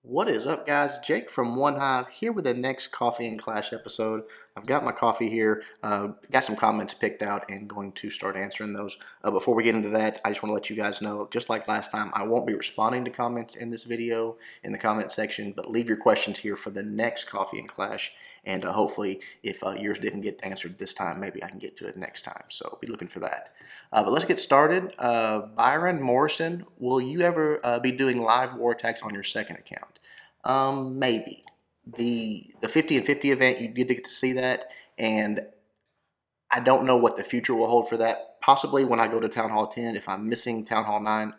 What is up, guys? Jake from One Hive here with the next Coffee and Clash episode. I've got my coffee here, got some comments picked out, and going to start answering those. Before we get into that, I just want to let you guys know, just like last time, I won't be responding to comments in this video in the comment section, but leave your questions here for the next Coffee and Clash, and hopefully, if yours didn't get answered this time, maybe I can get to it next time, so be looking for that. But let's get started. Byron Morrison, will you ever be doing live war attacks on your second account? Maybe. The 50 and 50 event, you get to see that, and I don't know what the future will hold for that. Possibly when I go to Town Hall 10, if I'm missing Town Hall 9,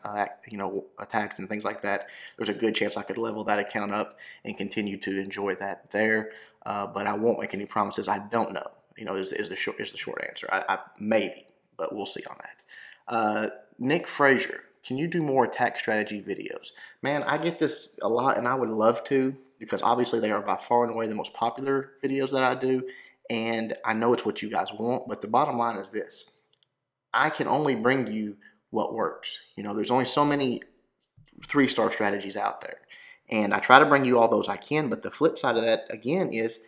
attacks and things like that, there's a good chance I could level that account up and continue to enjoy that there. But I won't make any promises. I don't know. Is the short answer. I maybe, but we'll see on that. Nick Frazier, can you do more attack strategy videos? Man, I get this a lot, and I would love to, because obviously they are by far and away the most popular videos that I do, and I know it's what you guys want, but the bottom line is this. I can only bring you what works. There's only so many 3-star strategies out there, and I try to bring you all those I can, but the flip side of that, again, is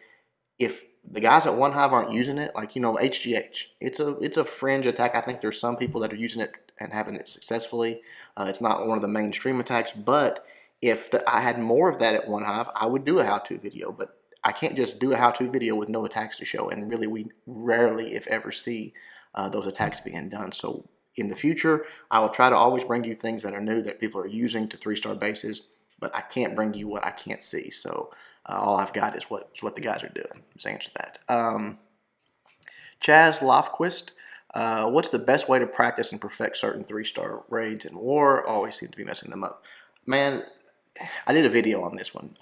if the guys at One Hive aren't using it, like, HGH, it's a fringe attack. I think there's some people that are using it and having it successfully. It's not one of the mainstream attacks, but if I had more of that at One Hive, I would do a how-to video, but I can't just do a how-to video with no attacks to show, and really we rarely, if ever, see those attacks being done. So in the future, I will try to always bring you things that are new that people are using to 3-star bases, but I can't bring you what I can't see. So all I've got is what the guys are doing. Just answer that. Chaz Lofquist, what's the best way to practice and perfect certain 3-star raids in war? Always seem to be messing them up. Man, I did a video on this one.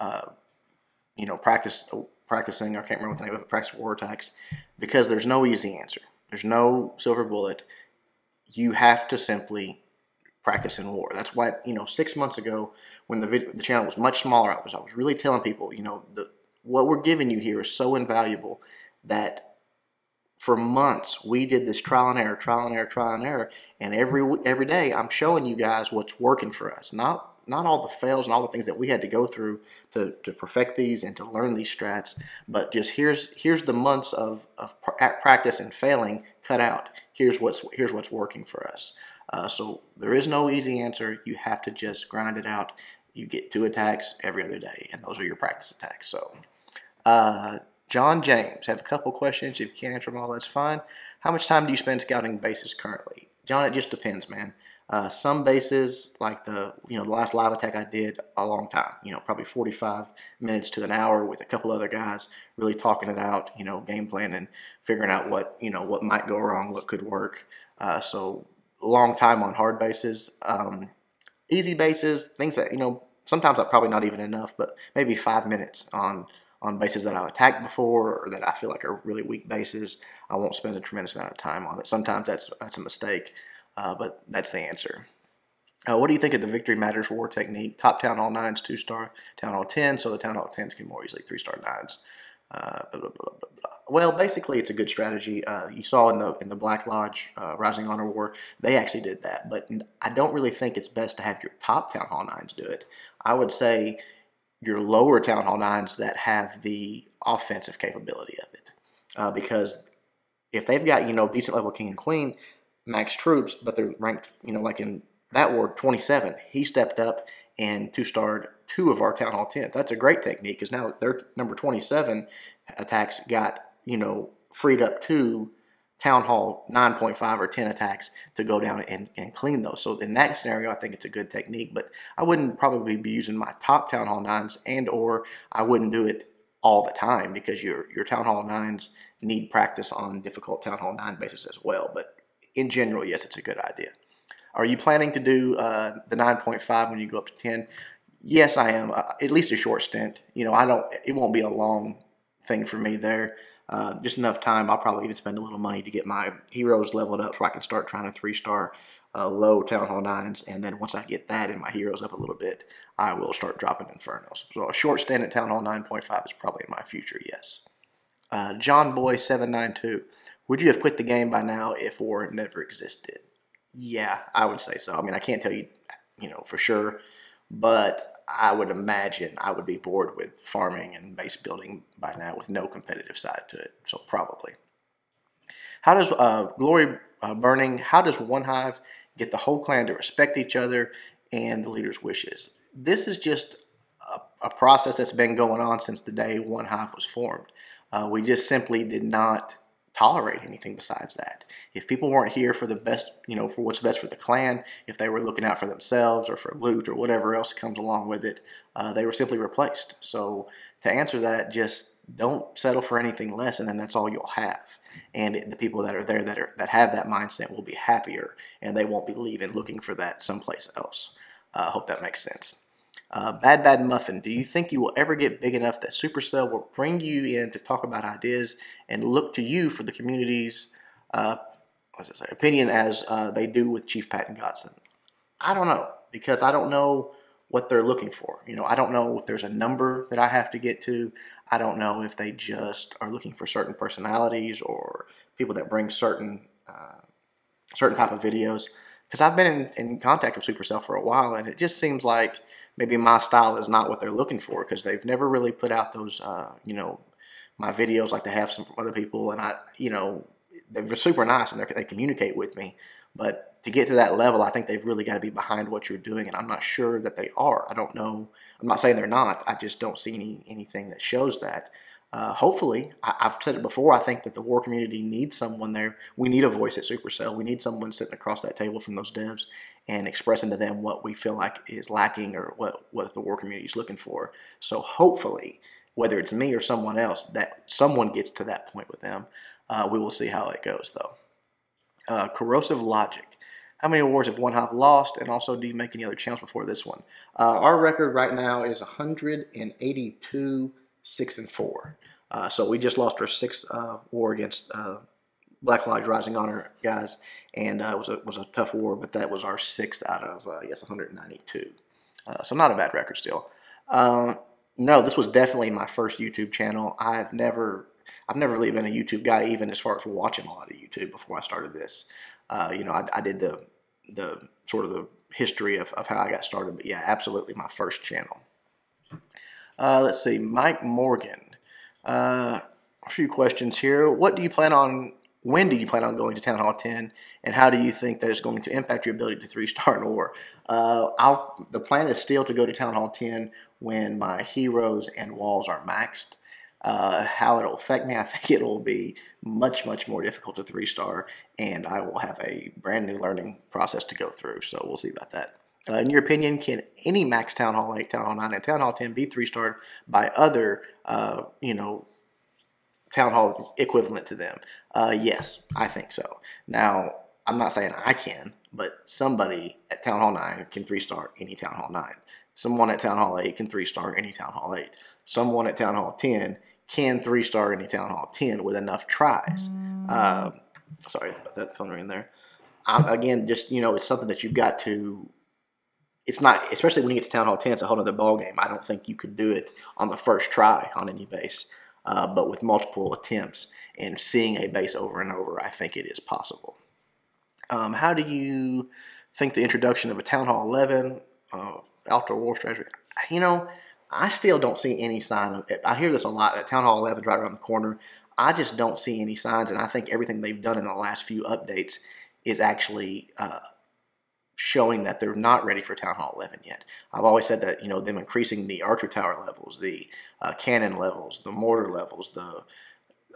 Practicing, I can't remember what the name of it, practice war attacks, because there's no easy answer. There's no silver bullet. You have to simply practice in war. That's why, 6 months ago, when the channel was much smaller, I was really telling people, what we're giving you here is so invaluable that for months we did this trial and error, and every day I'm showing you guys what's working for us. Not all the fails and all the things that we had to go through to perfect these and to learn these strats, but just here's the months of practice and failing cut out. Here's what's working for us. So there is no easy answer. You have to just grind it out. You get 2 attacks every other day, and those are your practice attacks. So, John James, have a couple questions. If you can't answer them all, that's fine. How much time do you spend scouting bases currently? John, it just depends, man. Some bases, like the last live attack I did, a long time. Probably 45 minutes to an hour with a couple other guys, really talking it out. Game planning, figuring out what might go wrong, what could work. So long time on hard bases. Easy bases, things that sometimes that's probably not even enough, but maybe 5 minutes on bases that I've attacked before or that I feel like are really weak bases. I won't spend a tremendous amount of time on it. Sometimes that's a mistake. But that's the answer. What do you think of the Victory Matters War technique? Top Town Hall 9s, 2-star, Town Hall 10, so the Town Hall 10s can more easily 3-star 9s. Blah, blah, blah, blah, blah. Well, basically, it's a good strategy. You saw in the Black Lodge Rising Honor War, they actually did that. But I don't really think it's best to have your top Town Hall 9s do it. I would say your lower Town Hall 9s that have the offensive capability of it. Because if they've got, decent level King and Queen, max troops, but they're ranked, like in that war, 27. He stepped up and 2-starred 2 of our Town Hall 10. That's a great technique, because now their number 27 attacks got, freed up 2 Town Hall 9.5 or 10 attacks to go down and clean those. So in that scenario, I think it's a good technique, but I wouldn't probably be using my top Town Hall 9s, or I wouldn't do it all the time, because your Town Hall 9s need practice on difficult Town Hall 9 bases as well. But in general, yes, it's a good idea. Are you planning to do the 9.5 when you go up to 10? Yes, I am. At least a short stint. It won't be a long thing for me there. Just enough time. I'll probably even spend a little money to get my heroes leveled up so I can start trying to 3-star low Town Hall 9s. And then once I get that and my heroes up a little bit, I will start dropping Infernos. So a short stint at Town Hall 9.5 is probably in my future, yes. John Boy 792. Would you have quit the game by now if war never existed? Yeah, I would say so. I mean, I can't tell you, for sure, but I would imagine I would be bored with farming and base building by now with no competitive side to it. So probably. How does Glory Burning, how does One Hive get the whole clan to respect each other and the leader's wishes? This is just a process that's been going on since the day One Hive was formed. We just simply did not tolerate anything besides that. If people weren't here for the best, for what's best for the clan, if they were looking out for themselves or for loot or whatever else comes along with it, they were simply replaced. So to answer that, just don't settle for anything less, and then that's all you'll have. And the people that are there that have that mindset will be happier, and they won't be leaving looking for that someplace else. I hope that makes sense. Bad Muffin, do you think you will ever get big enough that Supercell will bring you in to talk about ideas and look to you for the community's opinion as they do with Chief Patton Godson? I don't know, because I don't know what they're looking for. I don't know if there's a number that I have to get to. I don't know if they just are looking for certain personalities or people that bring certain type of videos. Because I've been in contact with Supercell for a while, and it just seems like maybe my style is not what they're looking for, because they've never really put out those, my videos like they have some from other people, and they're super nice and they communicate with me. But to get to that level, I think they've really got to be behind what you're doing, and I'm not sure that they are. I don't know. I'm not saying they're not. I just don't see anything that shows that. Hopefully, I've said it before, I think that the war community needs someone there. We need a voice at Supercell. We need someone sitting across that table from those devs and expressing to them what we feel like is lacking or what the war community is looking for. So hopefully, whether it's me or someone else, that someone gets to that point with them. We will see how it goes, though. Corrosive Logic. How many awards have One Hive lost? And also, do you make any other channels before this one? Our record right now is 182, 6-4. So we just lost our 6th war against Black Lodge Rising Honor guys, and it was a tough war, but that was our 6th out of 192. So not a bad record still. No, this was definitely my first YouTube channel. I've never really been a YouTube guy, even as far as watching a lot of YouTube before I started this. I did the sort of the history of how I got started, but yeah, absolutely my first channel. Let's see, Mike Morgan. A few questions here. When do you plan on going to Town Hall 10, and how do you think that it's going to impact your ability to 3-star in war? The plan is still to go to Town Hall 10 when my heroes and walls are maxed. How it'll affect me, I think it will be much, much more difficult to 3-star, and I will have a brand new learning process to go through, so we'll see about that. In your opinion, can any max Town Hall 8, Town Hall 9, and Town Hall 10 be 3-starred by other, Town Hall equivalent to them? Yes, I think so. Now, I'm not saying I can, but somebody at Town Hall 9 can 3-star any Town Hall 9. Someone at Town Hall 8 can 3-star any Town Hall 8. Someone at Town Hall 10 can 3-star any Town Hall 10 with enough tries. Sorry about that phone ring there. Again, just, it's something that you've got to... It's not, especially when you get to Town Hall 10, it's a whole other ballgame. I don't think you could do it on the first try on any base. But with multiple attempts and seeing a base over and over, I think it is possible. How do you think the introduction of a Town Hall 11 outdoor war strategy? I still don't see any sign of it. I hear this a lot, that Town Hall 11 is right around the corner. I just don't see any signs, and I think everything they've done in the last few updates is actually showing that they're not ready for Town Hall 11 yet. I've always said that, them increasing the archer tower levels, the cannon levels, the mortar levels,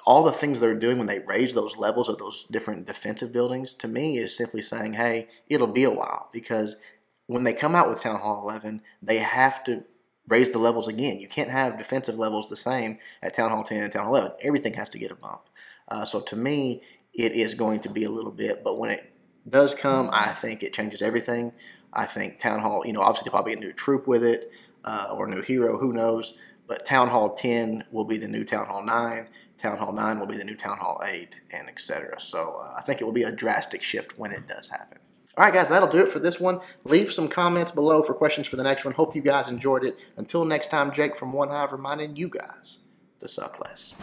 all the things they're doing when they raise those levels of those different defensive buildings, to me, is simply saying, hey, it'll be a while, because when they come out with Town Hall 11, they have to raise the levels again. You can't have defensive levels the same at Town Hall 10 and Town Hall 11. Everything has to get a bump. So to me, it is going to be a little bit, but when it does come, I think it changes everything. I think Town Hall, obviously probably a new troop with it, or a new hero, who knows, but Town Hall 10 will be the new Town Hall 9, Town Hall 9 will be the new Town Hall 8, and etc. So I think it will be a drastic shift when it does happen. All right, guys, that'll do it for this one. Leave some comments below for questions for the next one. Hope you guys enjoyed it. Until next time, Jake from One Hive reminding you guys to suck less.